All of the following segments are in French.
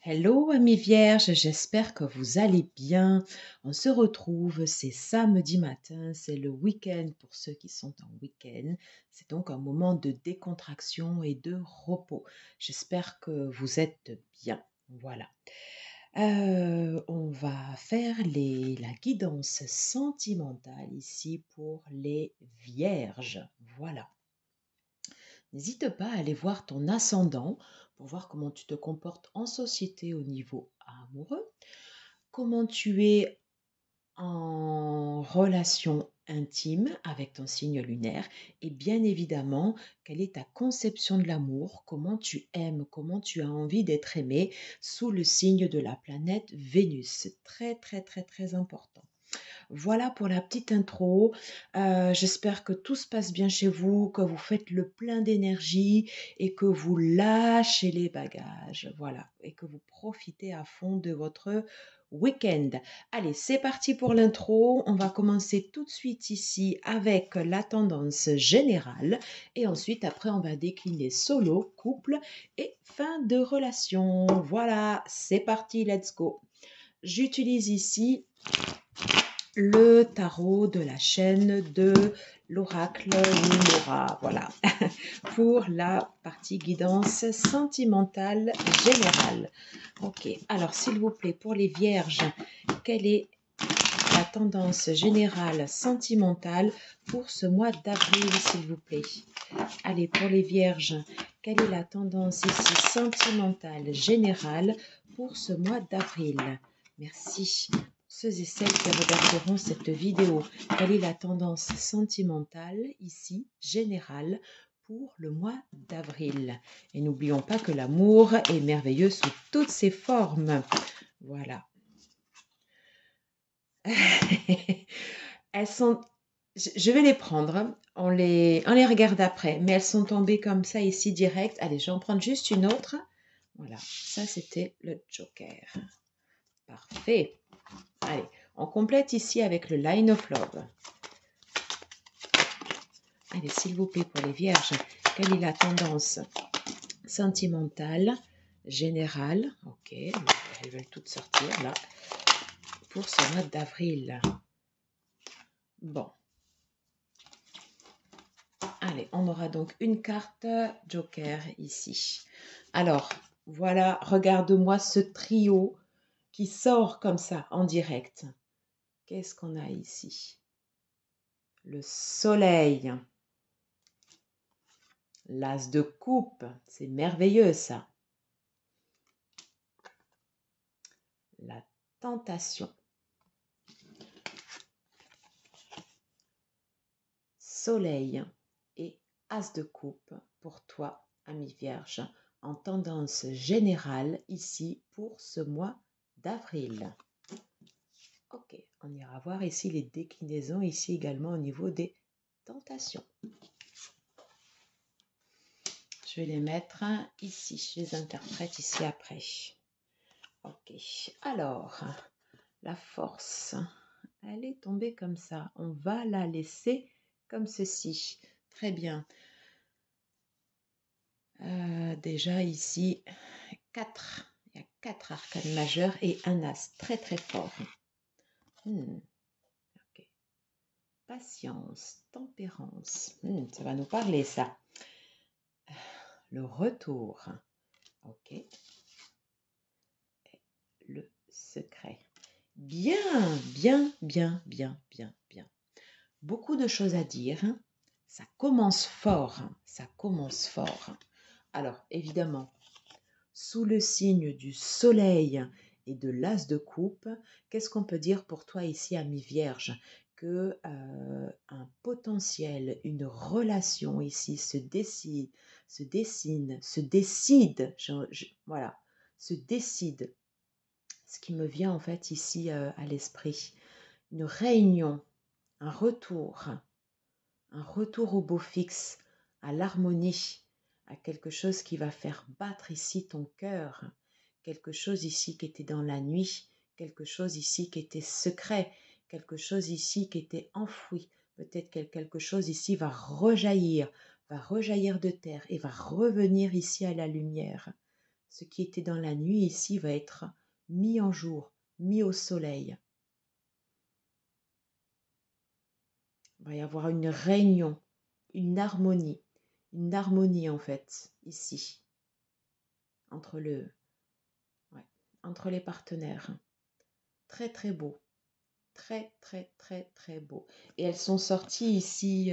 Hello amis vierges, j'espère que vous allez bien. On se retrouve, c'est samedi matin, c'est le week-end pour ceux qui sont en week-end. C'est donc un moment de décontraction et de repos. J'espère que vous êtes bien. Voilà. On va faire la guidance sentimentale ici pour les vierges. Voilà. N'hésite pas à aller voir ton ascendant pour voir comment tu te comportes en société au niveau amoureux, comment tu es en relation intime avec ton signe lunaire et bien évidemment, quelle est ta conception de l'amour, comment tu aimes, comment tu as envie d'être aimé sous le signe de la planète Vénus. C'est très très très très important. Voilà pour la petite intro. J'espère que tout se passe bien chez vous, que vous faites le plein d'énergie et que vous lâchez les bagages. Voilà, et que vous profitez à fond de votre week-end. Allez, c'est parti pour l'intro. On va commencer tout de suite ici avec la tendance générale et ensuite après on va décliner solo, couple et fin de relation. Voilà, c'est parti, let's go. J'utilise ici le tarot de la chaîne de l'oracle Lumora, voilà, pour la partie guidance sentimentale générale. Ok, alors s'il vous plaît, pour les vierges, quelle est la tendance générale sentimentale pour ce mois d'avril, s'il vous plaît? Allez, pour les vierges, quelle est la tendance ici sentimentale générale pour ce mois d'avril? Merci. Ceux et celles qui regarderont cette vidéo, quelle est la tendance sentimentale ici générale pour le mois d'avril? Et n'oublions pas que l'amour est merveilleux sous toutes ses formes. Voilà. Elles sont... Je vais les prendre, on les regarde après, mais elles sont tombées comme ça ici direct. Allez, je vais en prendre juste une autre. Voilà, ça c'était le Joker. Parfait. Allez, on complète ici avec le Line of Love. Allez, s'il vous plaît, pour les vierges, quelle est la tendance sentimentale, générale? Ok, elles veulent toutes sortir là, pour ce mois d'avril. Bon. Allez, on aura donc une carte Joker ici. Alors, voilà, regarde-moi ce trio qui sort comme ça en direct. Qu'est-ce qu'on a ici? Le soleil. L'as de coupe, c'est merveilleux ça. La tentation. Soleil et as de coupe pour toi, ami vierge, en tendance générale ici pour ce mois d'avril. Ok, on ira voir ici les déclinaisons, ici également au niveau des tentations. Je vais les mettre ici, je les interprète ici après. Ok, alors, la force, elle est tombée comme ça. On va la laisser comme ceci. Très bien. Déjà ici, il y a 4 arcanes majeures et un as très très fort. Ok. Patience, tempérance. Ça va nous parler ça. Le retour. Ok. Et le secret. Bien, bien, bien, bien, bien, bien. Beaucoup de choses à dire. Ça commence fort. Ça commence fort. Alors, évidemment, sous le signe du soleil et de l'as de coupe, qu'est-ce qu'on peut dire pour toi ici, ami vierge? Que un potentiel, une relation ici se décide, voilà, se décide. Ce qui me vient en fait ici à l'esprit, une réunion, un retour au beau fixe, à l'harmonie, à quelque chose qui va faire battre ici ton cœur, quelque chose ici qui était dans la nuit, quelque chose ici qui était secret, quelque chose ici qui était enfoui. Peut-être que quelque chose ici va rejaillir de terre et va revenir ici à la lumière. Ce qui était dans la nuit ici va être mis en jour, mis au soleil. Il va y avoir une réunion, une harmonie en fait, ici, entre, ouais, entre les partenaires. Très, très beau. Très, très, très, très beau. Et elles sont sorties ici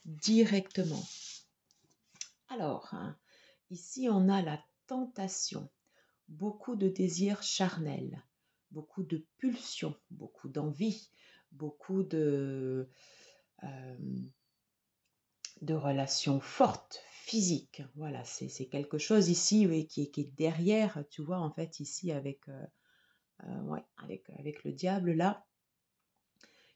directement. Alors, hein, ici, on a la tentation, beaucoup de désirs charnels, beaucoup de pulsions, beaucoup d'envie, beaucoup euh, de relations fortes, physiques. Voilà, c'est quelque chose ici, oui, qui est derrière, tu vois, en fait, ici, ouais, avec le diable, là.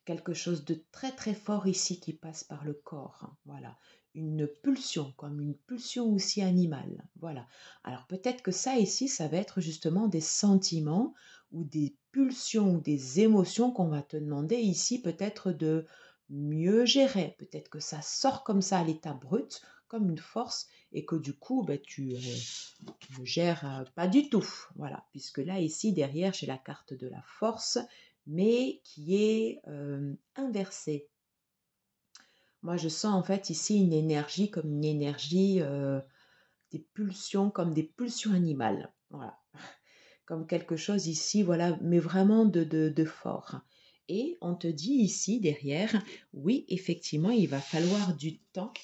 Quelque chose de très très fort ici qui passe par le corps, hein, voilà. Une pulsion, comme une pulsion aussi animale, voilà. Alors peut-être que ça ici, ça va être justement des sentiments ou des pulsions ou des émotions qu'on va te demander ici peut-être de mieux gérer. Peut-être que ça sort comme ça à l'état brut, comme une force, et que du coup, ben, tu ne gères pas du tout, voilà. Puisque là, ici, derrière, j'ai la carte de la force, mais qui est inversée. Moi, je sens en fait ici une énergie comme une énergie, des pulsions, comme des pulsions animales. Voilà. Comme quelque chose ici, voilà, mais vraiment de fort. Et on te dit ici derrière, oui, effectivement, il va falloir du temps.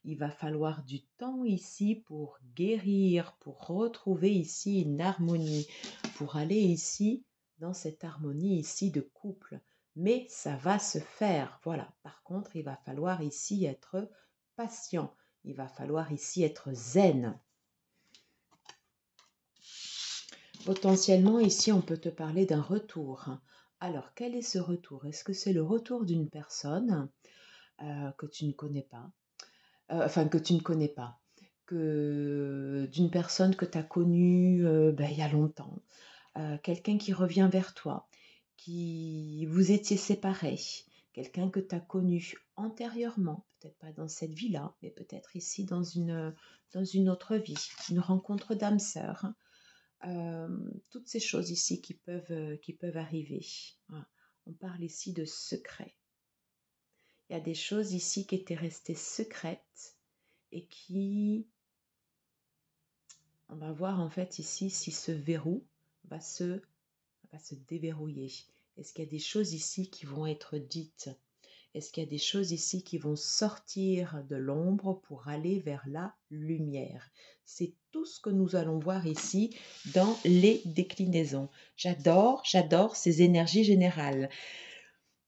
Il va falloir du temps ici pour guérir, pour retrouver ici une harmonie, pour aller ici dans cette harmonie ici de couple. Mais ça va se faire, voilà. Par contre, il va falloir ici être patient. Il va falloir ici être zen. Potentiellement, ici, on peut te parler d'un retour. Alors, quel est ce retour? Est-ce que c'est le retour d'une personne que tu ne connais pas? Enfin, que tu ne connais pas, que d'une personne que tu as connue ben, il y a longtemps, quelqu'un qui revient vers toi, qui vous étiez séparés, quelqu'un que tu as connu antérieurement, peut-être pas dans cette vie-là, mais peut-être ici dans une autre vie, une rencontre d'âme sœur, hein. Toutes ces choses ici qui peuvent arriver. Voilà. On parle ici de secrets. Il y a des choses ici qui étaient restées secrètes et qui, on va voir en fait ici si ce verrou va va se déverrouiller. Est-ce qu'il y a des choses ici qui vont être dites? Est-ce qu'il y a des choses ici qui vont sortir de l'ombre pour aller vers la lumière? C'est tout ce que nous allons voir ici dans les déclinaisons. J'adore ces énergies générales.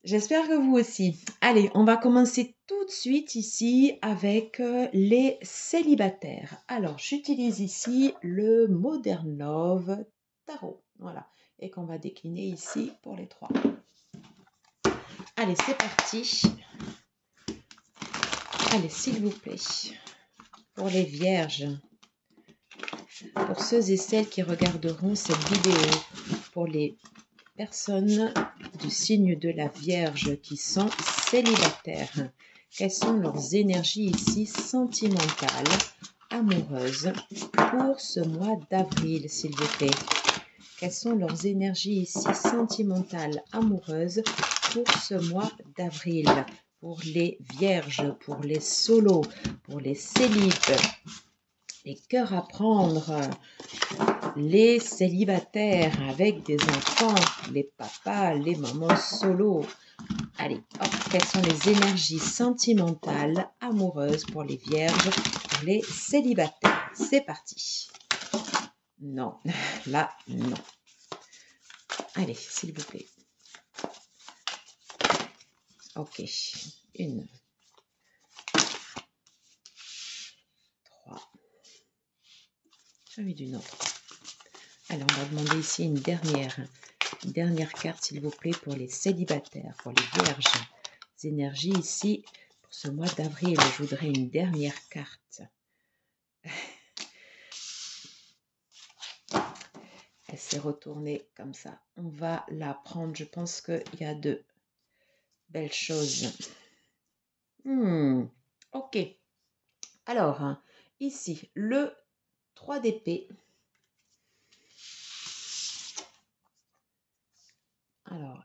J'espère que vous aussi. Allez, on va commencer tout de suite ici avec les célibataires. Alors, j'utilise ici le Modern Love Tarot. Voilà. Et qu'on va décliner ici pour les trois. Allez, c'est parti. Allez, s'il vous plaît. Pour les vierges. Pour ceux et celles qui regarderont cette vidéo. Pour les personnes du signe de la Vierge qui sont célibataires. Quelles sont leurs énergies ici sentimentales, amoureuses pour ce mois d'avril, s'il vous plaît? Quelles sont leurs énergies ici sentimentales, amoureuses pour ce mois d'avril? Pour les vierges, pour les solos, pour les célibes, les cœurs à prendre, les célibataires avec des enfants, les papas, les mamans solo. Allez, hop, quelles sont les énergies sentimentales, amoureuses pour les vierges, pour les célibataires? C'est parti. Non, là, non. Allez, s'il vous plaît. Ok, 1, 3. J'ai envie d'une autre. Alors, on va demander ici une dernière carte, s'il vous plaît, pour les célibataires, pour les vierges. Les énergies ici, pour ce mois d'avril, je voudrais une dernière carte. Elle s'est retournée comme ça. On va la prendre. Je pense qu'il y a de belles choses. Ok. Alors, ici, le 3 d'épée.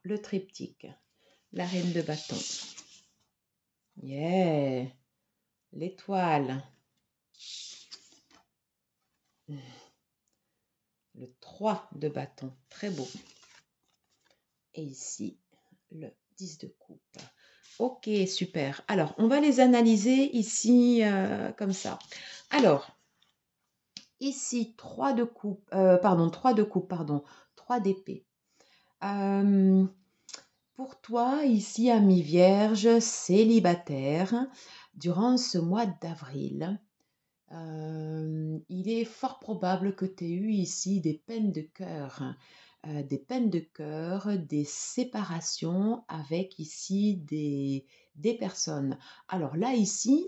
le triptyque. La reine de bâton. Yeah. L'étoile. Le 3 de bâton. Très beau. Et ici, le 10 de coupe. Ok, super. Alors, on va les analyser ici comme ça. Alors, ici, 3 de coupe, 3 d'épée. Pour toi, ici, ami Vierge, célibataire, durant ce mois d'avril, il est fort probable que tu aies eu ici des peines de cœur, des séparations avec ici des personnes. Alors là, ici,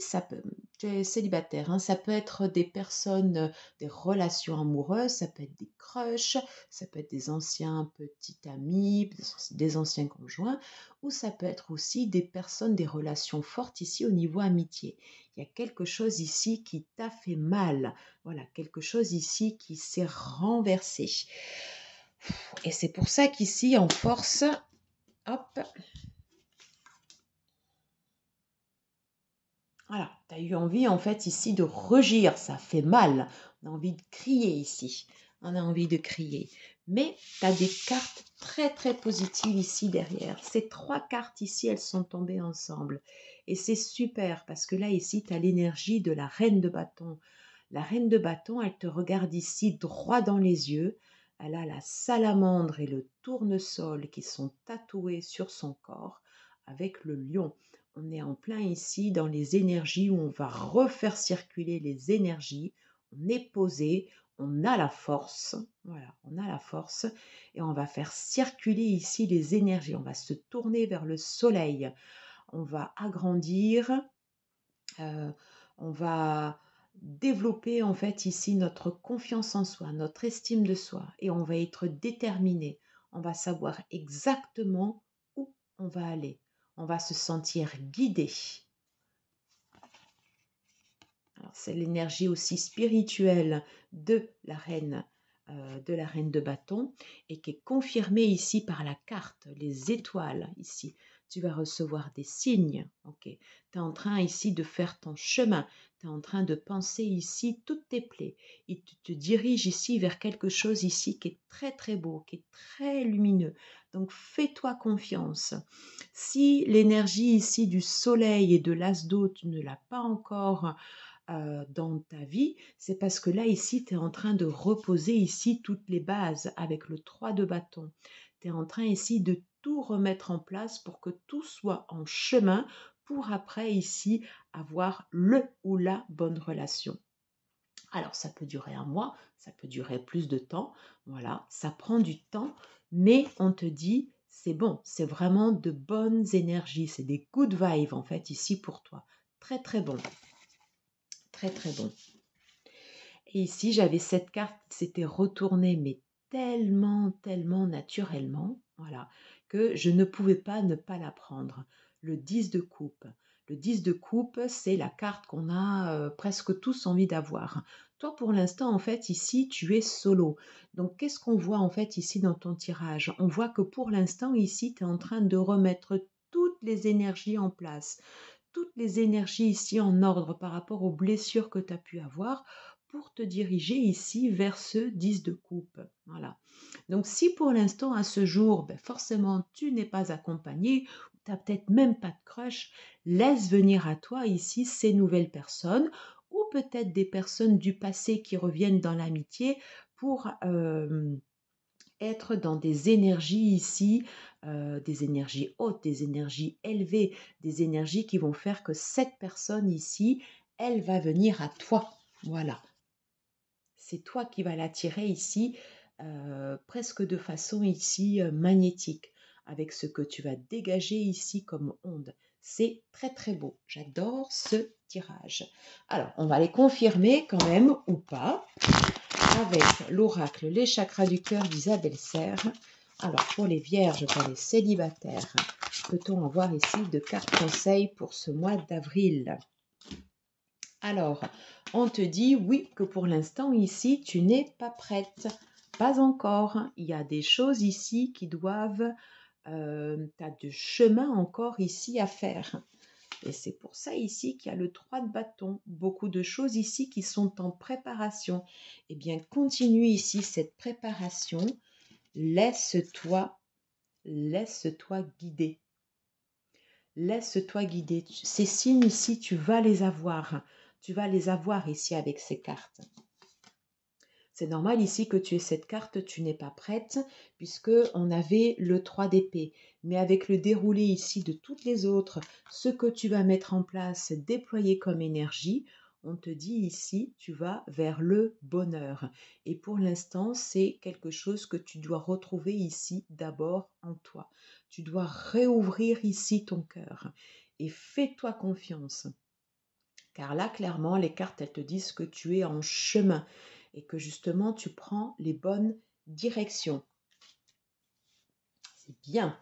tu es célibataire, hein, ça peut être des personnes, des relations amoureuses, ça peut être des crushs, ça peut être des anciens petits amis, des anciens conjoints, ou ça peut être aussi des personnes, des relations fortes ici au niveau amitié. Il y a quelque chose ici qui t'a fait mal. Voilà, quelque chose ici qui s'est renversé. Et c'est pour ça qu'ici, en force, hop, voilà, tu as eu envie en fait ici de rugir, ça fait mal. On a envie de crier ici. On a envie de crier. Mais tu as des cartes très très positives ici derrière. Ces 3 cartes ici, elles sont tombées ensemble. Et c'est super parce que là ici, tu as l'énergie de la reine de bâton. La reine de bâton, elle te regarde ici droit dans les yeux. Elle a la salamandre et le tournesol qui sont tatoués sur son corps avec le lion. On est en plein ici dans les énergies où on va refaire circuler les énergies. On est posé, on a la force. Voilà, on a la force et on va faire circuler ici les énergies. On va se tourner vers le soleil. On va agrandir. On va développer en fait ici notre confiance en soi, notre estime de soi et on va être déterminé. On va savoir exactement où on va aller. On va se sentir guidé. Alors, c'est l'énergie aussi spirituelle de la reine de bâton et qui est confirmée ici par la carte, les étoiles ici. Tu vas recevoir des signes, ok. Tu es en train ici de faire ton chemin, tu es en train de penser ici toutes tes plaies. Et tu te diriges ici vers quelque chose ici qui est très très beau, qui est très lumineux. Donc fais-toi confiance. Si l'énergie ici du soleil et de l'as d'eau, tu ne l'as pas encore dans ta vie, c'est parce que là, ici, tu es en train de reposer ici toutes les bases avec le 3 de bâton. Tu es en train ici de tout remettre en place pour que tout soit en chemin pour après ici avoir le ou la bonne relation. Alors, ça peut durer un mois, ça peut durer plus de temps, voilà, ça prend du temps, mais on te dit, c'est bon, c'est vraiment de bonnes énergies, c'est des good vibes en fait ici pour toi. Très très bon. Très très bon. Et ici, j'avais cette carte qui s'était retournée, mais tellement, tellement naturellement, voilà, que je ne pouvais pas ne pas la prendre. Le 10 de coupe. Le 10 de coupe, c'est la carte qu'on a presque tous envie d'avoir. Toi, pour l'instant, en fait, ici, tu es solo. Donc, qu'est-ce qu'on voit, en fait, ici, dans ton tirage? On voit que pour l'instant, ici, tu es en train de remettre toutes les énergies en place, toutes les énergies ici en ordre par rapport aux blessures que tu as pu avoir pour te diriger ici vers ce 10 de coupe. Voilà. Donc si pour l'instant, à ce jour, forcément, tu n'es pas accompagné, tu n'as peut-être même pas de crush, laisse venir à toi ici ces nouvelles personnes ou peut-être des personnes du passé qui reviennent dans l'amitié pour être dans des énergies ici, des énergies hautes, des énergies élevées, des énergies qui vont faire que cette personne ici, elle va venir à toi. Voilà. C'est toi qui vas l'attirer ici, presque de façon ici magnétique, avec ce que tu vas dégager ici comme onde. C'est très très beau. J'adore ce tirage. Alors, on va les confirmer quand même ou pas avec l'oracle Les chakras du cœur d'Isabelle Serre. Alors, pour les vierges, pour les célibataires, peut-on avoir ici de cartes conseils pour ce mois d'avril? Alors, on te dit oui, que pour l'instant ici, tu n'es pas prête. Pas encore. Il y a des choses ici qui doivent tu as de chemin encore ici à faire. Et c'est pour ça ici qu'il y a le 3 de bâton. Beaucoup de choses ici qui sont en préparation. Eh bien, continue ici cette préparation. Laisse-toi guider. Laisse-toi guider. Ces signes ici, tu vas les avoir. Tu vas les avoir ici avec ces cartes. C'est normal ici que tu aies cette carte, tu n'es pas prête, puisque on avait le 3 d'épée. Mais avec le déroulé ici de toutes les autres, ce que tu vas mettre en place, déployer comme énergie, on te dit ici, tu vas vers le bonheur. Et pour l'instant, c'est quelque chose que tu dois retrouver ici d'abord en toi. Tu dois réouvrir ici ton cœur et fais-toi confiance. Car là, clairement, les cartes, elles te disent que tu es en chemin et que justement, tu prends les bonnes directions. C'est bien.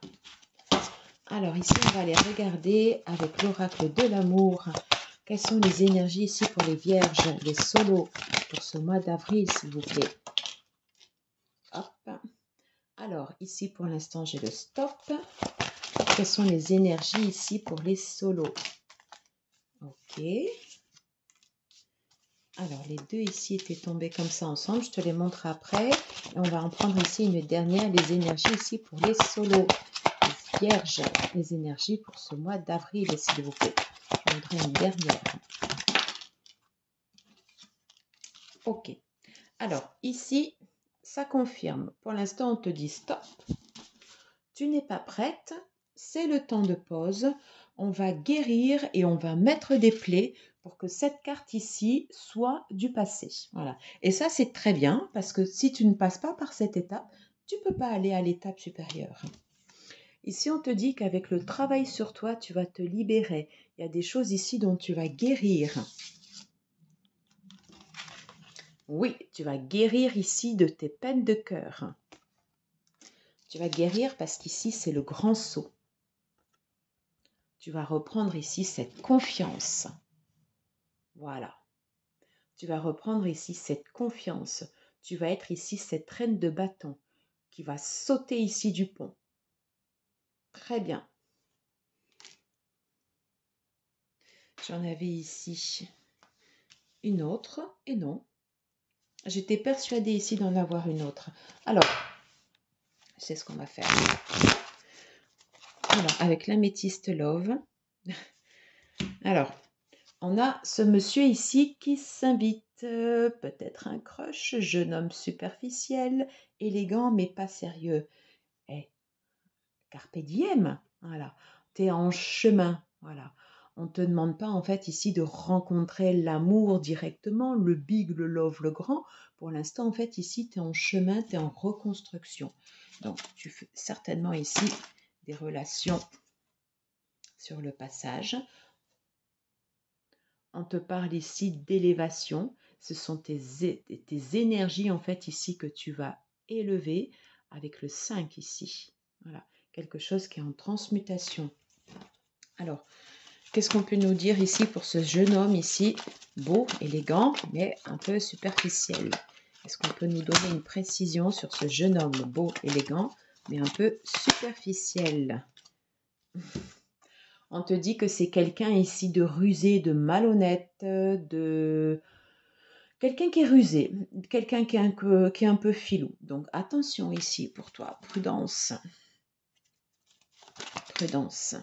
Alors ici, on va aller regarder avec l'oracle de l'amour. Quelles sont les énergies ici pour les vierges, les solos, pour ce mois d'avril, s'il vous plaît. Hop. Alors ici, pour l'instant, j'ai le stop. Quelles sont les énergies ici pour les solos? Ok. Alors, les deux ici étaient tombés comme ça ensemble. Je te les montre après. Et on va en prendre ici une dernière. Les énergies ici pour les solos. Les vierges, les énergies pour ce mois d'avril, s'il vous plaît. Je voudrais une dernière. Ok. Alors, ici, ça confirme. Pour l'instant, on te dit stop. Tu n'es pas prête. C'est le temps de pause. On va guérir et on va mettre des plaies pour que cette carte ici soit du passé. Voilà. Et ça, c'est très bien parce que si tu ne passes pas par cette étape, tu ne peux pas aller à l'étape supérieure. Ici, on te dit qu'avec le travail sur toi, tu vas te libérer. Il y a des choses ici dont tu vas guérir. Oui, tu vas guérir ici de tes peines de cœur. Tu vas guérir parce qu'ici, c'est le grand saut. Tu vas reprendre ici cette confiance. Voilà. Tu vas reprendre ici cette confiance. Tu vas être ici cette reine de bâton qui va sauter ici du pont. Très bien. J'en avais ici une autre et non. J'étais persuadée ici d'en avoir une autre. Alors, c'est ce qu'on va faire. Alors, avec l'améthyste love. Alors, on a ce monsieur ici qui s'invite. Peut-être un crush, jeune homme superficiel, élégant mais pas sérieux. Eh, carpe diem, voilà. Tu es en chemin, voilà. On ne te demande pas en fait ici de rencontrer l'amour directement, le big, le love, le grand. Pour l'instant, en fait, ici, tu es en chemin, tu es en reconstruction. Donc, tu fais certainement ici des relations sur le passage. On te parle ici d'élévation. Ce sont tes énergies en fait ici que tu vas élever avec le 5 ici. Voilà, quelque chose qui est en transmutation. Alors, qu'est-ce qu'on peut nous dire ici pour ce jeune homme ici, beau, élégant, mais un peu superficiel? Est-ce qu'on peut nous donner une précision sur ce jeune homme beau, élégant, mais un peu superficiel? On te dit que c'est quelqu'un ici de rusé, de malhonnête, de... Quelqu'un qui est rusé, quelqu'un qui est un peu filou. Donc attention ici pour toi, prudence. Prudence.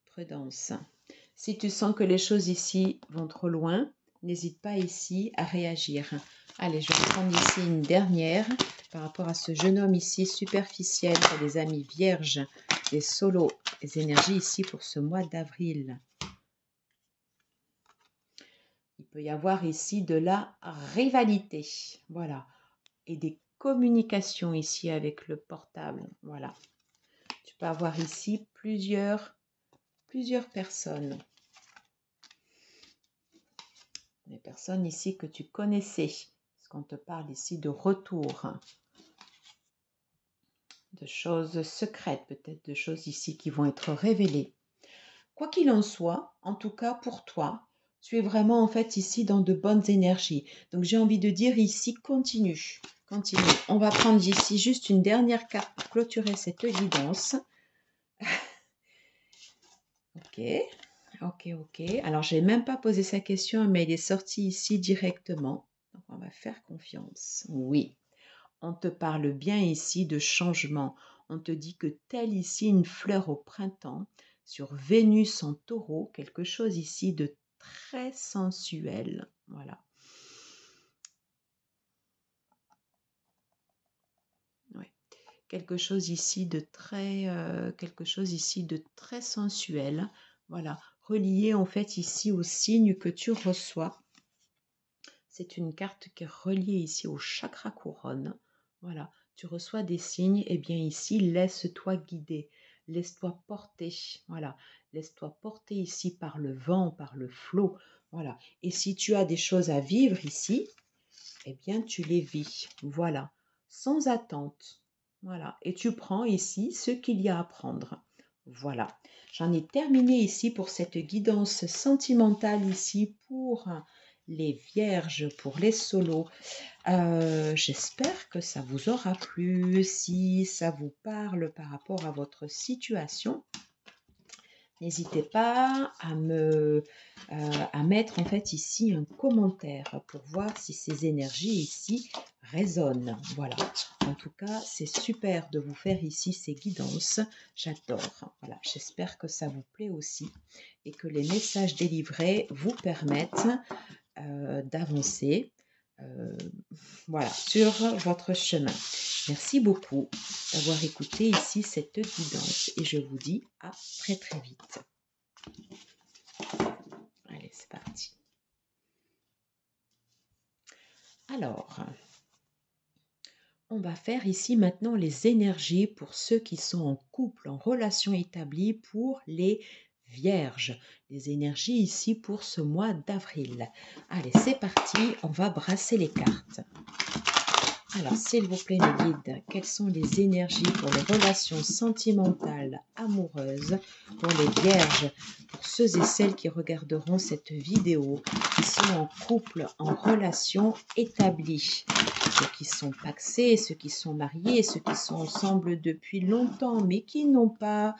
Prudence. Si tu sens que les choses ici vont trop loin, n'hésite pas ici à réagir. Allez, je vais prendre ici une dernière par rapport à ce jeune homme ici superficiel pour les amis vierges, les solos, les énergies ici pour ce mois d'avril. Il peut y avoir ici de la rivalité, voilà, et des communications ici avec le portable, voilà. Tu peux avoir ici plusieurs personnes. Des personnes ici que tu connaissais, parce qu'on te parle ici de retour, de choses secrètes, peut-être de choses ici qui vont être révélées. Quoi qu'il en soit, en tout cas pour toi, Tu es vraiment en fait ici dans de bonnes énergies. Donc j'ai envie de dire ici, continue. Continue. On va prendre ici juste une dernière carte pour clôturer cette guidance. Ok, ok, ok. Alors je n'ai même pas posé sa question, mais elle est sortie ici directement. Donc on va faire confiance. Oui, on te parle bien ici de changement. On te dit que telle ici une fleur au printemps, sur Vénus en taureau, quelque chose ici de très sensuel. Voilà. Ouais. Quelque chose ici de très sensuel. Voilà. Relié en fait ici au signe que tu reçois. C'est une carte qui est reliée ici au chakra couronne. Voilà, tu reçois des signes. Et bien ici, laisse-toi guider, laisse-toi porter. Voilà, laisse-toi porter ici par le vent, par le flot. Voilà. Et si tu as des choses à vivre ici, eh bien tu les vis. Voilà, sans attente. Voilà, et tu prends ici ce qu'il y a à prendre. Voilà, j'en ai terminé ici pour cette guidance sentimentale ici pour les vierges, pour les solos. J'espère que ça vous aura plu. Si ça vous parle par rapport à votre situation, n'hésitez pas à mettre en fait ici un commentaire pour voir si ces énergies ici résonnent. Voilà. En tout cas, c'est super de vous faire ici ces guidances. J'adore. Voilà. J'espère que ça vous plaît aussi et que les messages délivrés vous permettent d'avancer voilà, sur votre chemin. Merci beaucoup d'avoir écouté ici cette guidance et je vous dis à très très vite. Allez, c'est parti. Alors, on va faire ici maintenant les énergies pour ceux qui sont en couple, en relation établie, pour les vierges. Les énergies ici pour ce mois d'avril. Allez, c'est parti, on va brasser les cartes. Alors, s'il vous plaît, mes guides, quelles sont les énergies pour les relations sentimentales, amoureuses, pour les vierges, pour ceux et celles qui regarderont cette vidéo, qui sont en couple, en relation établie, ceux qui sont pacsés, ceux qui sont mariés, ceux qui sont ensemble depuis longtemps, mais qui n'ont pas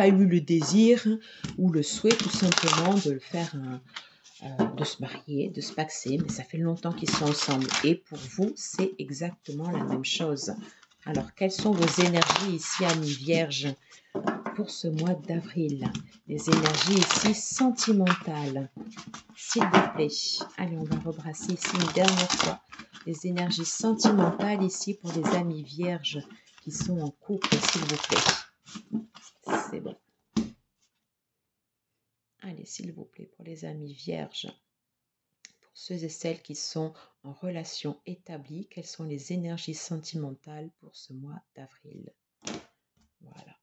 eu le désir ou le souhait tout simplement de le faire de se marier, de se paxer, mais ça fait longtemps qu'ils sont ensemble. Et pour vous, c'est exactement la même chose. Alors, quelles sont vos énergies ici, amis vierges, pour ce mois d'avril? Les énergies ici sentimentales, s'il vous plaît. Allez, on va rebrasser ici une dernière fois. Les énergies sentimentales ici pour les amis vierges qui sont en couple, s'il vous plaît. C'est bon. Allez, s'il vous plaît, pour les amis vierges. Ceux et celles qui sont en relation établie, quelles sont les énergies sentimentales pour ce mois d'avril? Voilà.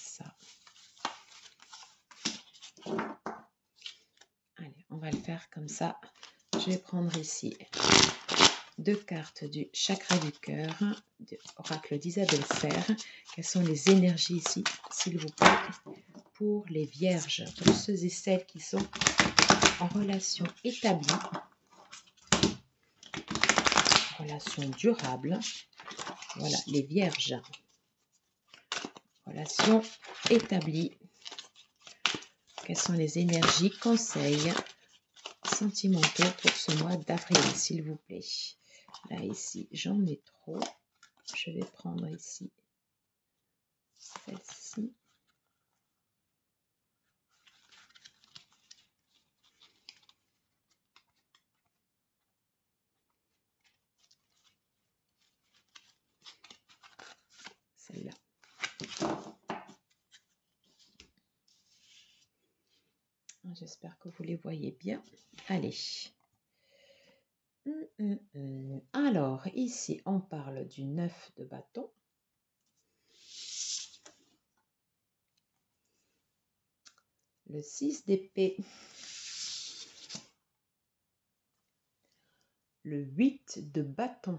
Ça. Allez, on va le faire comme ça. Je vais prendre ici 2 cartes du chakra du cœur, de oracle d'Isabelle Serre. Quelles sont les énergies ici, s'il vous plaît, pour les vierges, pour ceux et celles qui sont en relation établie, relation durable. Voilà, les vierges. Relation établie. Quelles sont les énergies, conseils sentimentaux pour ce mois d'avril, s'il vous plaît? Là, ici, j'en ai trop. Je vais prendre ici celle-ci. Celle-là. J'espère que vous les voyez bien. Allez. Alors, ici, on parle du 9 de bâton. Le 6 d'épée. Le 8 de bâton.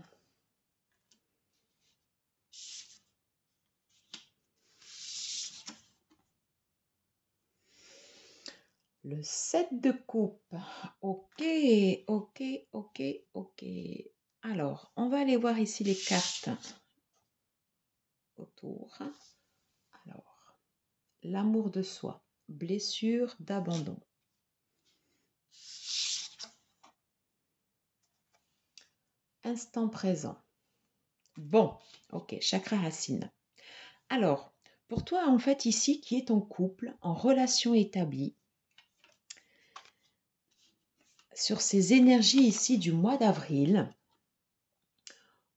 Le 7 de coupe. Ok, ok, ok, ok. Alors, on va aller voir ici les cartes autour. Alors, l'amour de soi, blessure d'abandon. Instant présent. Bon, ok, chakra racine. Alors, pour toi, en fait, ici, qui est ton couple en relation établie, sur ces énergies ici du mois d'avril,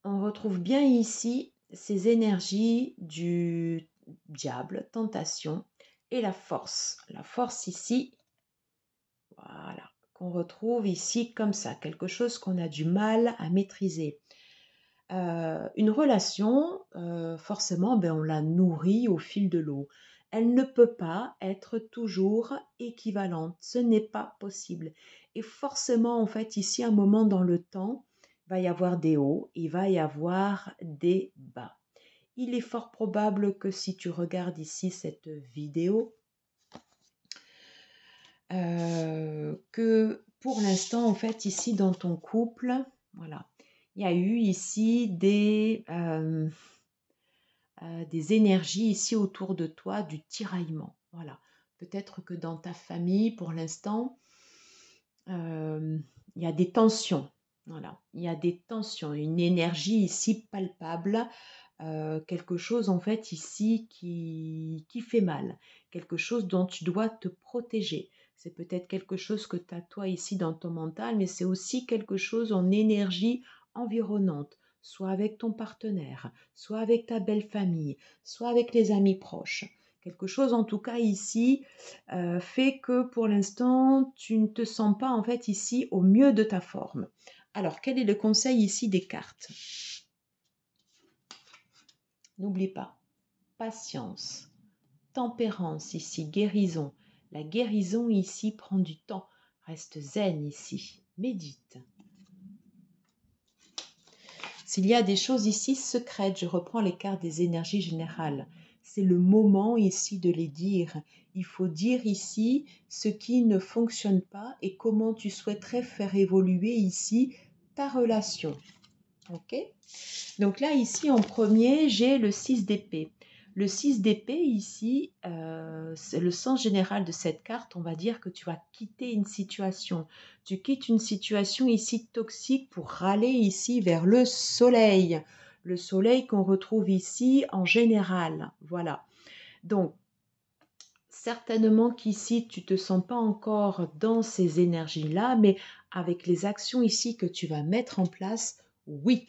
on retrouve bien ici ces énergies du diable, tentation et la force. La force ici, voilà, qu'on retrouve ici comme ça, quelque chose qu'on a du mal à maîtriser. Une relation, forcément, ben, on la nourrit au fil de l'eau. Elle ne peut pas être toujours équivalente. Ce n'est pas possible. Et forcément, en fait, ici, un moment dans le temps, il va y avoir des hauts, il va y avoir des bas. Il est fort probable que si tu regardes ici cette vidéo, que pour l'instant, en fait, ici dans ton couple, voilà, il y a eu ici des énergies ici autour de toi, du tiraillement. Voilà. Peut-être que dans ta famille, pour l'instant, il y a des tensions. Voilà. Il y a des tensions, une énergie ici palpable, quelque chose en fait ici qui fait mal, quelque chose dont tu dois te protéger. C'est peut-être quelque chose que tu as toi ici dans ton mental, mais c'est aussi quelque chose en énergie environnante, soit avec ton partenaire, soit avec ta belle famille, soit avec les amis proches. Quelque chose en tout cas ici fait que pour l'instant, tu ne te sens pas en fait ici au mieux de ta forme. Alors, quel est le conseil ici des cartes? N'oublie pas, patience, tempérance ici, guérison. La guérison ici prend du temps. Reste zen ici, médite. S'il y a des choses ici secrètes, je reprends les cartes des énergies générales. C'est le moment ici de les dire. Il faut dire ici ce qui ne fonctionne pas et comment tu souhaiterais faire évoluer ici ta relation. Ok? Donc là, ici, en premier, j'ai le 6 d'épée. Le 6 d'épée, ici, c'est le sens général de cette carte. On va dire que tu vas quitter une situation. Tu quittes une situation ici toxique pour râler ici vers le soleil. Le soleil qu'on retrouve ici en général. Voilà. Donc, certainement qu'ici, tu ne te sens pas encore dans ces énergies-là, mais avec les actions ici que tu vas mettre en place, oui,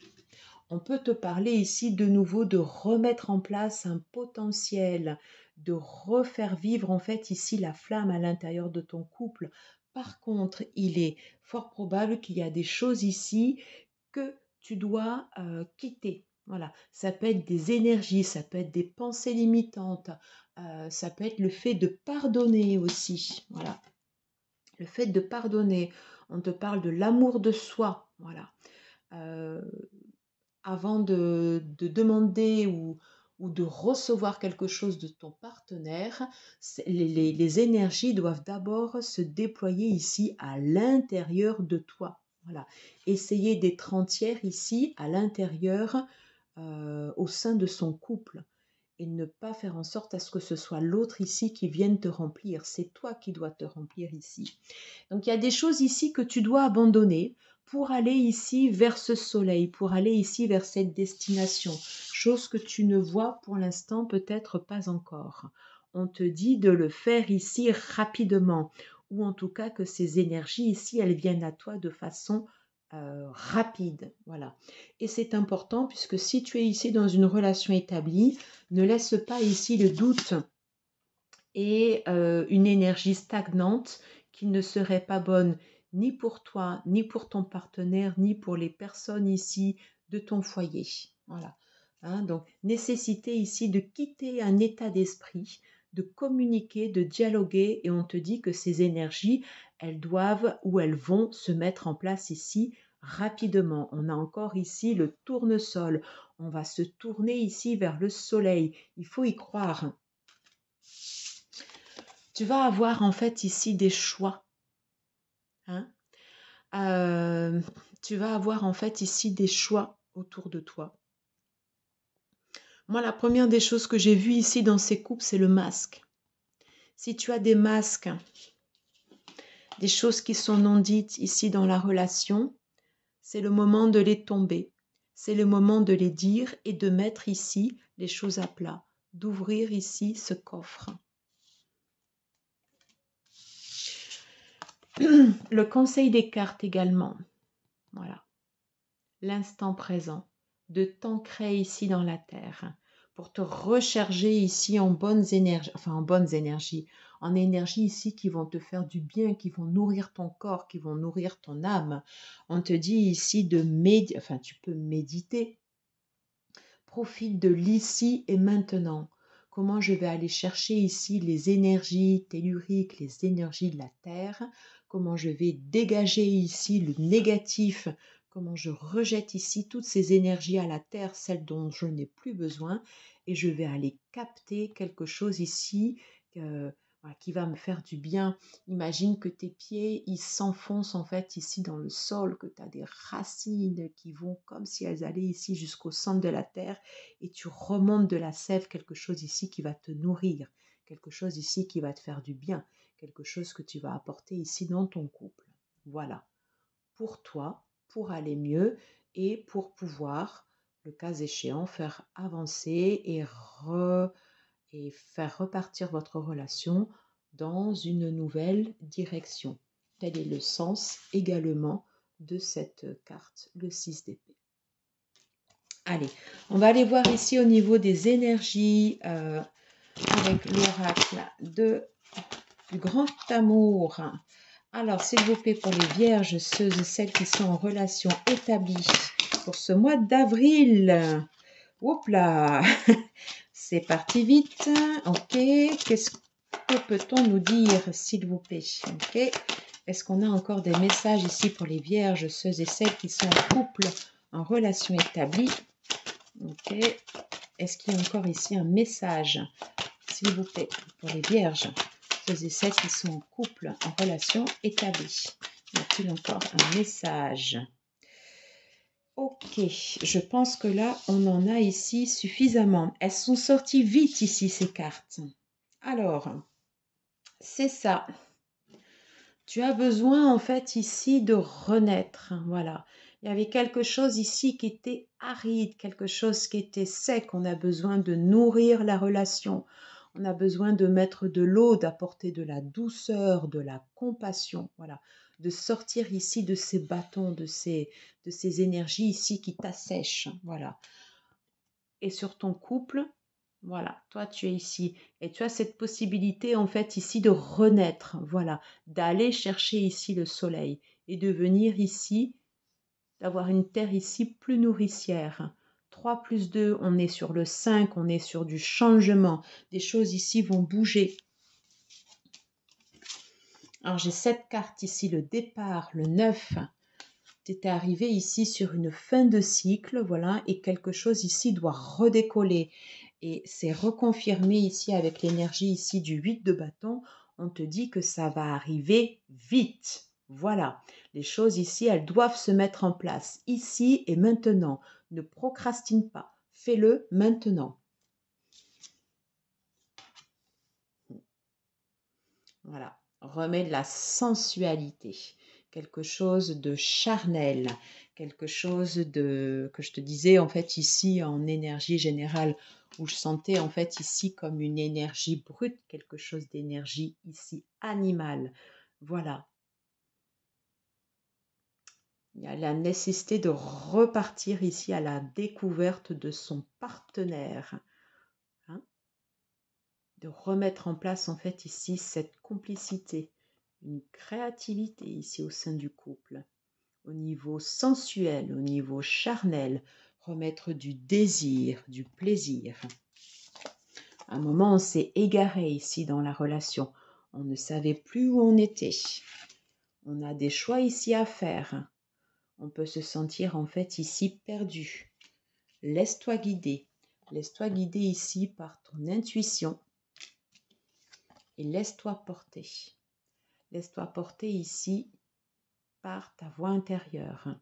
on peut te parler ici de nouveau de remettre en place un potentiel, de refaire vivre en fait ici la flamme à l'intérieur de ton couple. Par contre, il est fort probable qu'il y a des choses ici que tu dois quitter. Voilà, ça peut être des énergies, ça peut être des pensées limitantes, ça peut être le fait de pardonner aussi. Voilà, le fait de pardonner. On te parle de l'amour de soi. Voilà. Euh, Avant de demander ou de recevoir quelque chose de ton partenaire, les énergies doivent d'abord se déployer ici à l'intérieur de toi. Voilà. Essayer d'être entière ici à l'intérieur, au sein de son couple. Et ne pas faire en sorte à ce que ce soit l'autre ici qui vienne te remplir. C'est toi qui dois te remplir ici. Donc il y a des choses ici que tu dois abandonner pour aller ici vers ce soleil, pour aller ici vers cette destination, chose que tu ne vois pour l'instant peut-être pas encore. On te dit de le faire ici rapidement, ou en tout cas que ces énergies ici, elles viennent à toi de façon rapide. Voilà. Et c'est important puisque si tu es ici dans une relation établie, ne laisse pas ici le doute et une énergie stagnante qui ne serait pas bonne ni pour toi, ni pour ton partenaire, ni pour les personnes ici de ton foyer. Voilà. Hein, donc, nécessité ici de quitter un état d'esprit, de communiquer, de dialoguer, et on te dit que ces énergies, elles doivent ou elles vont se mettre en place ici rapidement. On a encore ici le tournesol. On va se tourner ici vers le soleil. Il faut y croire. Tu vas avoir en fait ici des choix. Hein. Euh, Tu vas avoir en fait ici des choix autour de toi. Moi, la première des choses que j'ai vues ici dans ces couples, c'est le masque. Si tu as des masques, des choses qui sont non dites ici dans la relation, c'est le moment de les tomber. C'est le moment de les dire et de mettre ici les choses à plat, d'ouvrir ici ce coffre. Le conseil des cartes également. Voilà. L'instant présent, de t'ancrer ici dans la terre pour te recharger ici en bonnes énergies, en énergies ici qui vont te faire du bien, qui vont nourrir ton corps, qui vont nourrir ton âme. On te dit ici de méditer, tu peux méditer. Profite de l'ici et maintenant. Comment je vais aller chercher ici les énergies telluriques, les énergies de la terre. Comment je vais dégager ici le négatif. Comment je rejette ici toutes ces énergies à la terre, celles dont je n'ai plus besoin. Et je vais aller capter quelque chose ici qui va me faire du bien. Imagine que tes pieds, ils s'enfoncent en fait ici dans le sol, que tu as des racines qui vont comme si elles allaient ici jusqu'au centre de la terre et tu remontes de la sève, quelque chose ici qui va te nourrir, quelque chose ici qui va te faire du bien, quelque chose que tu vas apporter ici dans ton couple. Voilà, pour toi, pour aller mieux et pour pouvoir, le cas échéant, faire avancer et faire repartir votre relation dans une nouvelle direction. Tel est le sens également de cette carte, le 6 d'épée. Allez, on va aller voir ici au niveau des énergies avec l'oracle du grand amour. Alors, s'il vous plaît, pour les vierges, ceux et celles qui sont en relation établie pour ce mois d'avril. Oups là, c'est parti vite. Ok, que peut-on nous dire, s'il vous plaît? Ok, est-ce qu'on a encore des messages ici pour les vierges, ceux et celles qui sont en couple, en relation établie? Ok, est-ce qu'il y a encore ici un message, s'il vous plaît, pour les vierges, ceux et celles qui sont en couple, en relation établie? Y a-t-il encore un message? Ok, je pense que là, on en a ici suffisamment. Elles sont sorties vite ici, ces cartes. Alors, c'est ça. Tu as besoin, en fait, ici de renaître. Voilà. Il y avait quelque chose ici qui était aride, quelque chose qui était sec. On a besoin de nourrir la relation. On a besoin de mettre de l'eau, d'apporter de la douceur, de la compassion. Voilà. De sortir ici de ces bâtons, de ces énergies ici qui t'assèchent. Voilà. Et sur ton couple, voilà, toi tu es ici et tu as cette possibilité en fait ici de renaître, voilà, d'aller chercher ici le soleil et de venir ici, d'avoir une terre ici plus nourricière. 3 plus 2, on est sur le 5, on est sur du changement. Des choses ici vont bouger. Alors j'ai cette carte ici, le départ, le 9. Tu étais arrivé ici sur une fin de cycle, voilà, et quelque chose ici doit redécoller. Et c'est reconfirmé ici avec l'énergie ici du 8 de bâton. On te dit que ça va arriver vite. Voilà, les choses ici, elles doivent se mettre en place, ici et maintenant. Ne procrastine pas, fais-le maintenant. Voilà, remets de la sensualité, quelque chose de charnel, quelque chose de, que je te disais en fait ici en énergie générale, où je sentais en fait ici comme une énergie brute, quelque chose d'énergie ici animale. Voilà. Il y a la nécessité de repartir ici à la découverte de son partenaire. Hein, de remettre en place en fait ici cette complicité, une créativité ici au sein du couple, au niveau sensuel, au niveau charnel, remettre du désir, du plaisir. À un moment, on s'est égaré ici dans la relation, on ne savait plus où on était. On a des choix ici à faire. On peut se sentir en fait ici perdu. Laisse-toi guider ici par ton intuition. et laisse-toi porter. Laisse-toi porter ici par ta voix intérieure.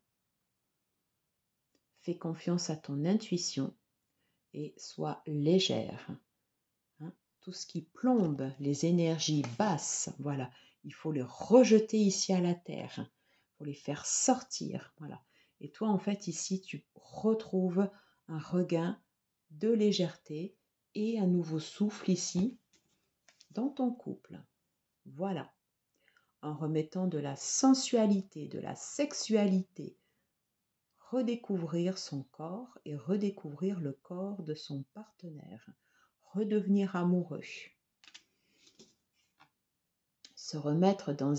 Fais confiance à ton intuition et sois légère. Tout ce qui plombe les énergies basses, voilà, il faut les rejeter ici à la terre. Il faut les faire sortir, voilà. Et toi, en fait, ici, tu retrouves un regain de légèreté et un nouveau souffle ici dans ton couple. Voilà. En remettant de la sensualité, de la sexualité, redécouvrir son corps et redécouvrir le corps de son partenaire, redevenir amoureux, se remettre dans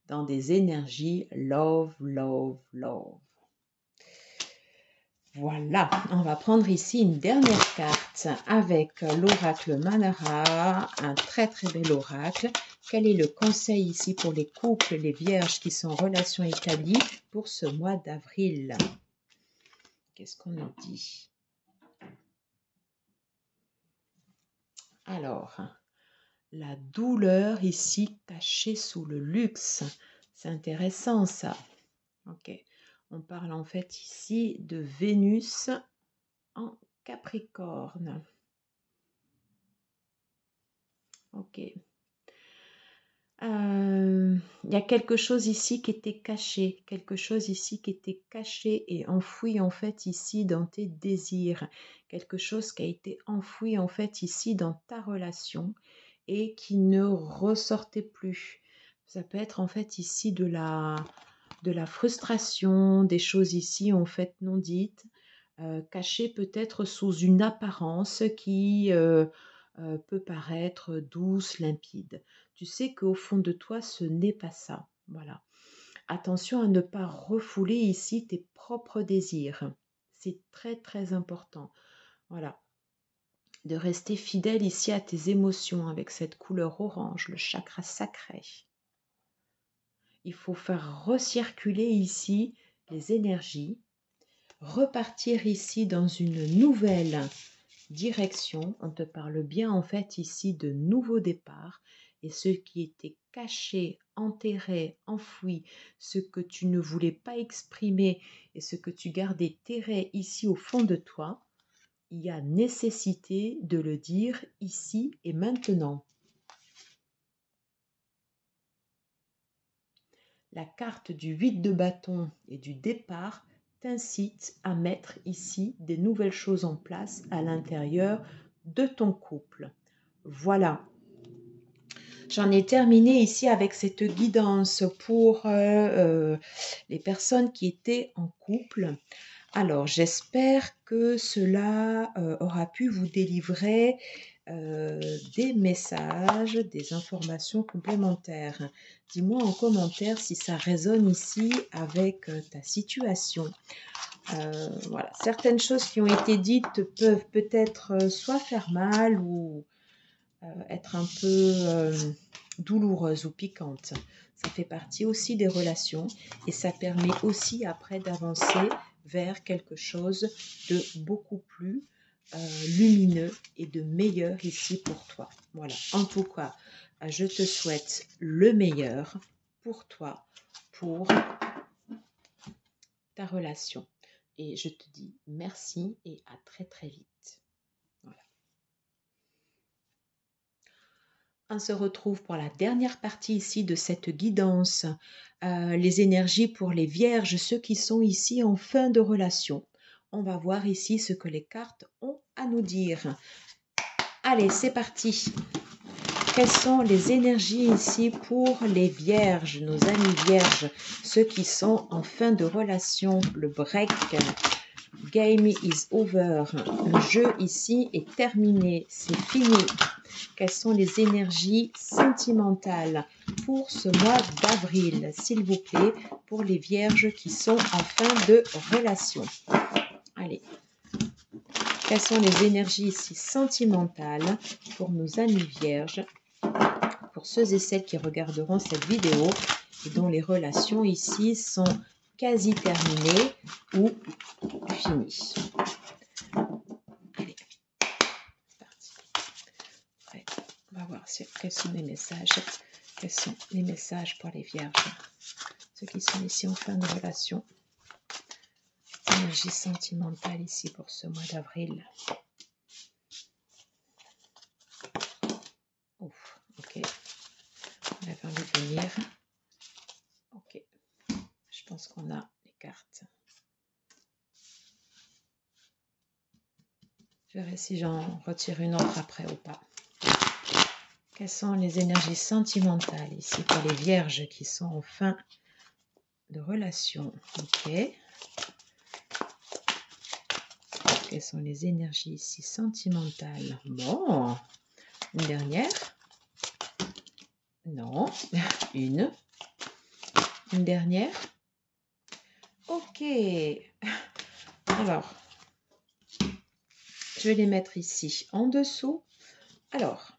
dans des énergies love, love, love. Voilà, on va prendre ici une dernière carte avec l'oracle Manara, un très très bel oracle. Quel est le conseil ici pour les couples, les vierges qui sont en relation établie pour ce mois d'avril? Qu'est-ce qu'on nous dit? Alors, la douleur ici cachée sous le luxe. C'est intéressant ça. Ok, on parle en fait ici de Vénus en Capricorne. Ok. Il y a quelque chose ici qui était caché, quelque chose ici qui était caché et enfoui en fait ici dans tes désirs, quelque chose qui a été enfoui en fait ici dans ta relation et qui ne ressortait plus. Ça peut être en fait ici de la frustration, des choses ici en fait non dites, cachées peut-être sous une apparence qui peut paraître douce, limpide. Tu sais qu'au fond de toi, ce n'est pas ça. Voilà. Attention à ne pas refouler ici tes propres désirs. C'est très très important. Voilà. De rester fidèle ici à tes émotions avec cette couleur orange, le chakra sacré. Il faut faire recirculer ici les énergies, repartir ici dans une nouvelle direction. On te parle bien en fait ici de nouveau départ et ce qui était caché, enterré, enfoui, ce que tu ne voulais pas exprimer et ce que tu gardais terré ici au fond de toi, il y a nécessité de le dire ici et maintenant. La carte du 8 de bâton et du départ t'incite à mettre ici des nouvelles choses en place à l'intérieur de ton couple. Voilà. J'en ai terminé ici avec cette guidance pour les personnes qui étaient en couple. Alors, j'espère que cela aura pu vous délivrer des messages, des informations complémentaires. Dis-moi en commentaire si ça résonne ici avec ta situation. Voilà. Certaines choses qui ont été dites peuvent peut-être soit faire mal ou être un peu douloureuses ou piquantes. Ça fait partie aussi des relations et ça permet aussi après d'avancer vers quelque chose de beaucoup plus lumineux et de meilleur ici pour toi. Voilà, en tout cas, je te souhaite le meilleur pour toi, pour ta relation. Et je te dis merci et à très très vite. Voilà. On se retrouve pour la dernière partie ici de cette guidance, les énergies pour les vierges, ceux qui sont ici en fin de relation. On va voir ici ce que les cartes ont à nous dire. Allez, c'est parti. Quelles sont les énergies ici pour les vierges, nos amis vierges, ceux qui sont en fin de relation, le break. Game is over. Le jeu ici est terminé, c'est fini. Quelles sont les énergies sentimentales pour ce mois d'avril, s'il vous plaît, pour les vierges qui sont en fin de relation. Allez. Quelles sont les énergies ici sentimentales pour nos amis vierges, pour ceux et celles qui regarderont cette vidéo et dont les relations ici sont quasi terminées ou finies. Allez, c'est parti. On va voir quels sont les messages. Quels sont les messages pour les vierges? Ceux qui sont ici en fin de relation. Énergie sentimentale ici pour ce mois d'avril. Ouf, ok. On avait envie de venir. Ok. Je pense qu'on a les cartes. Je verrai si j'en retire une autre après ou pas. Quelles sont les énergies sentimentales ici pour les vierges qui sont en fin de relation? Ok. Quelles sont les énergies ici sentimentales? Bon. Une dernière? Non. Une. Une dernière? Ok. Alors, je vais les mettre ici en dessous. Alors,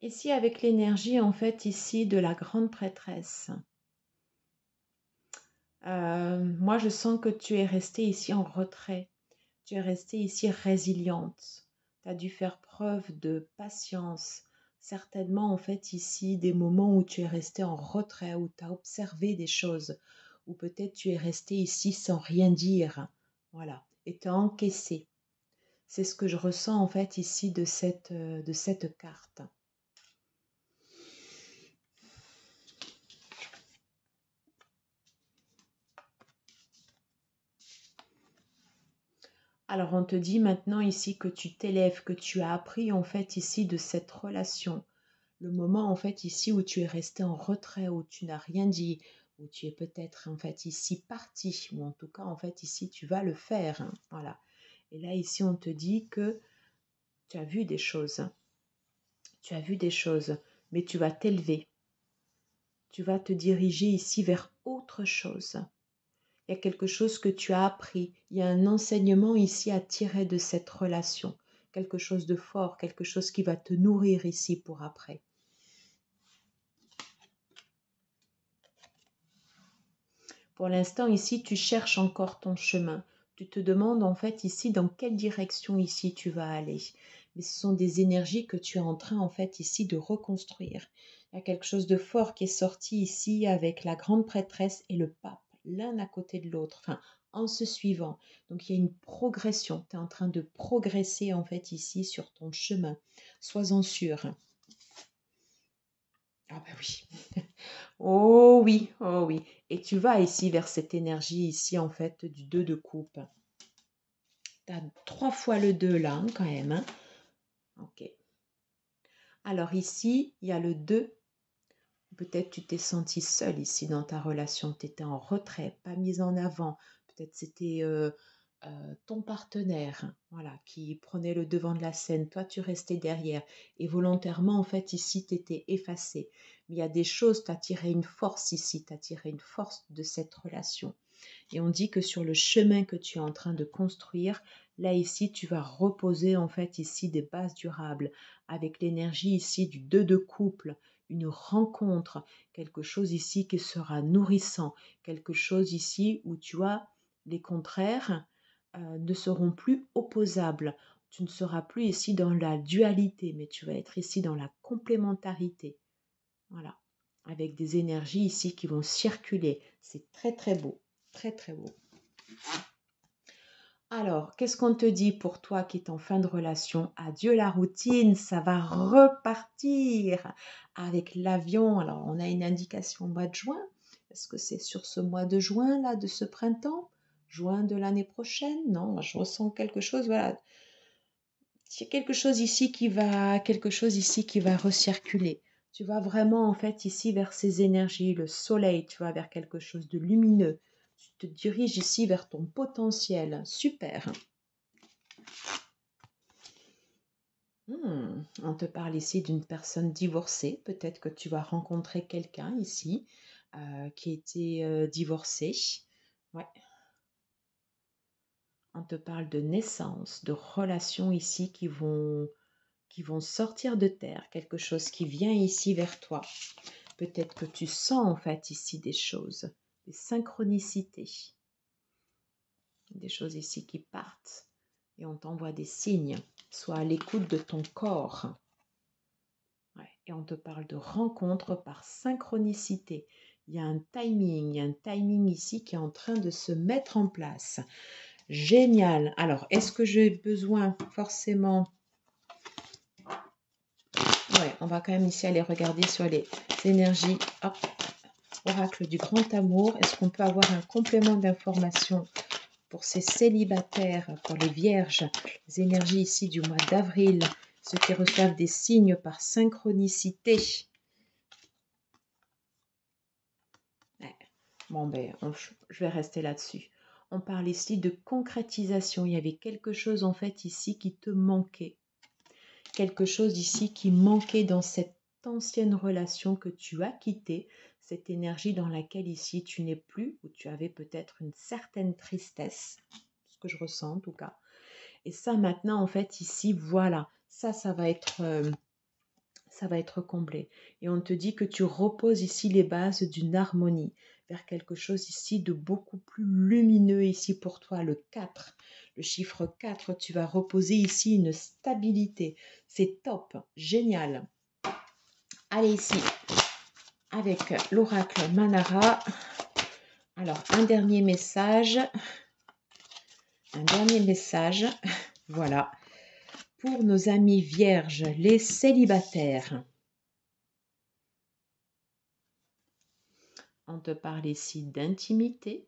ici avec l'énergie en fait ici de la grande prêtresse. Moi, je sens que tu es restée ici en retrait. Tu es restée ici résiliente. Tu as dû faire preuve de patience. Certainement, en fait, ici, des moments où tu es restée en retrait, où tu as observé des choses, ou peut-être tu es restée ici sans rien dire. Voilà. Et tu as encaissé. C'est ce que je ressens, en fait, ici de cette carte. Alors on te dit maintenant ici que tu t'élèves, que tu as appris en fait ici de cette relation. Le moment en fait ici où tu es resté en retrait, où tu n'as rien dit, où tu es peut-être en fait ici parti, ou en tout cas en fait ici tu vas le faire. Hein, voilà. Et là ici on te dit que tu as vu des choses. Tu as vu des choses, mais tu vas t'élever. Tu vas te diriger ici vers autre chose. Il y a quelque chose que tu as appris. Il y a un enseignement ici à tirer de cette relation. Quelque chose de fort, quelque chose qui va te nourrir ici pour après. Pour l'instant, ici, tu cherches encore ton chemin. Tu te demandes en fait ici dans quelle direction ici tu vas aller. Mais ce sont des énergies que tu es en train en fait ici de reconstruire. Il y a quelque chose de fort qui est sorti ici avec la grande prêtresse et le pape, l'un à côté de l'autre, enfin en se suivant. Donc il y a une progression. Tu es en train de progresser en fait ici sur ton chemin. Sois-en sûr. Ah ben oui. Oh oui, oh oui. Et tu vas ici vers cette énergie ici en fait du 2 de coupe. Tu as 3 fois le 2 là hein, quand même. Hein. Ok. Alors ici, il y a le 2. Peut-être tu t'es senti seule ici dans ta relation. Tu étais en retrait, pas mise en avant. Peut-être c'était ton partenaire hein, voilà, qui prenait le devant de la scène. Toi, tu restais derrière. Et volontairement, en fait, ici, tu étais effacée. Mais il y a des choses, tu as tiré une force ici. Tu as tiré une force de cette relation. Et on dit que sur le chemin que tu es en train de construire, là ici, tu vas reposer en fait ici des bases durables avec l'énergie ici du 2 de couple, une rencontre, quelque chose ici qui sera nourrissant, quelque chose ici où tu as les contraires ne seront plus opposables. Tu ne seras plus ici dans la dualité, mais tu vas être ici dans la complémentarité. Voilà, avec des énergies ici qui vont circuler. C'est très très beau. Très très beau. Alors, qu'est-ce qu'on te dit pour toi qui est en fin de relation? Adieu la routine, ça va repartir avec l'avion. Alors, on a une indication au mois de juin. Est-ce que c'est sur ce mois de juin, là, de ce printemps? Juin de l'année prochaine? Non, je ressens quelque chose, voilà. Il y a quelque chose ici qui va recirculer. Tu vas vraiment, en fait, ici vers ces énergies, le soleil, tu vas vers quelque chose de lumineux. Tu te diriges ici vers ton potentiel. Super. On te parle ici d'une personne divorcée. Peut-être que tu vas rencontrer quelqu'un ici qui était divorcé. Ouais. On te parle de naissance, de relations ici qui vont sortir de terre, quelque chose qui vient ici vers toi. Peut-être que tu sens en fait ici des choses, des synchronicités, des choses ici qui partent et on t'envoie des signes. Sois à l'écoute de ton corps. Ouais. Et on te parle de rencontre par synchronicité. Il y a un timing ici qui est en train de se mettre en place. Génial. Alors, est-ce que j'ai besoin forcément... Ouais, on va quand même ici aller regarder sur les énergies. Hop, oracle du grand amour. Est-ce qu'on peut avoir un complément d'information pour ces célibataires, pour les vierges, les énergies ici du mois d'avril, ceux qui reçoivent des signes par synchronicité? Ouais. Bon, ben, je vais rester là-dessus. On parle ici de concrétisation. Il y avait quelque chose en fait ici qui te manquait. Quelque chose ici qui manquait dans cette ancienne relation que tu as quittée, cette énergie dans laquelle ici tu n'es plus, où tu avais peut-être une certaine tristesse, ce que je ressens en tout cas. Et ça maintenant en fait ici, voilà, ça va être comblé. Et on te dit que tu reposes ici les bases d'une harmonie vers quelque chose ici de beaucoup plus lumineux ici pour toi, le 4. Le chiffre 4, tu vas reposer ici une stabilité. C'est top, génial. Allez ici, avec l'oracle Manara. Alors, un dernier message. Voilà. Pour nos amis vierges, les célibataires. On te parle ici d'intimité.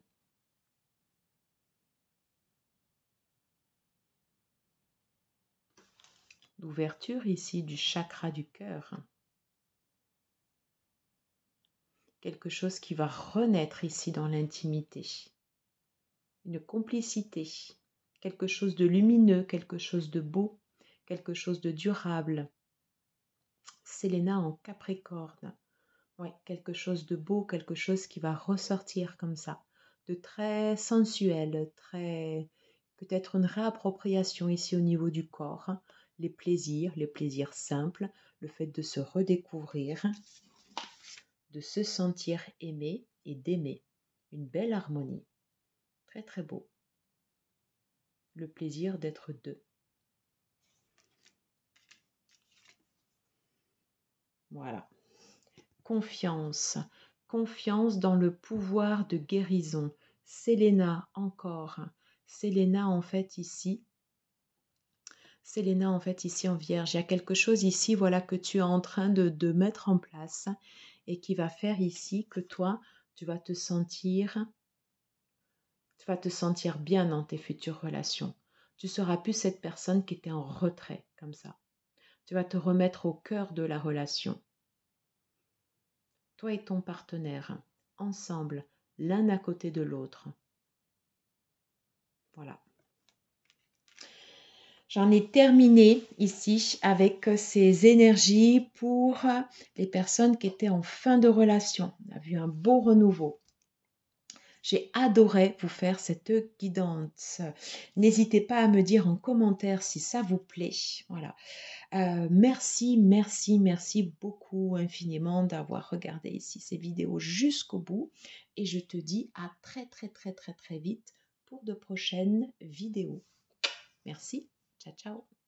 D'ouverture ici du chakra du cœur. Quelque chose qui va renaître ici dans l'intimité. Une complicité. Quelque chose de lumineux, quelque chose de beau, quelque chose de durable. Séléna en Capricorne. Ouais, quelque chose de beau, quelque chose qui va ressortir comme ça. De très sensuel, très... Peut-être une réappropriation ici au niveau du corps. Les plaisirs simples, le fait de se redécouvrir, de se sentir aimé et d'aimer. Une belle harmonie. Très très beau. Le plaisir d'être deux. Voilà. Confiance. Confiance dans le pouvoir de guérison. Séléna encore. Séléna en fait ici en Vierge. Il y a quelque chose ici, voilà, que tu es en train de mettre en place et qui va faire ici que toi, tu vas te sentir bien dans tes futures relations. Tu seras plus cette personne qui était en retrait, comme ça. Tu vas te remettre au cœur de la relation. Toi et ton partenaire, ensemble, l'un à côté de l'autre. Voilà. J'en ai terminé ici avec ces énergies pour les personnes qui étaient en fin de relation. On a vu un beau renouveau. J'ai adoré vous faire cette guidance. N'hésitez pas à me dire en commentaire si ça vous plaît. Voilà. Merci beaucoup infiniment d'avoir regardé ici ces vidéos jusqu'au bout. Et je te dis à très vite pour de prochaines vidéos. Merci. Ciao, ciao.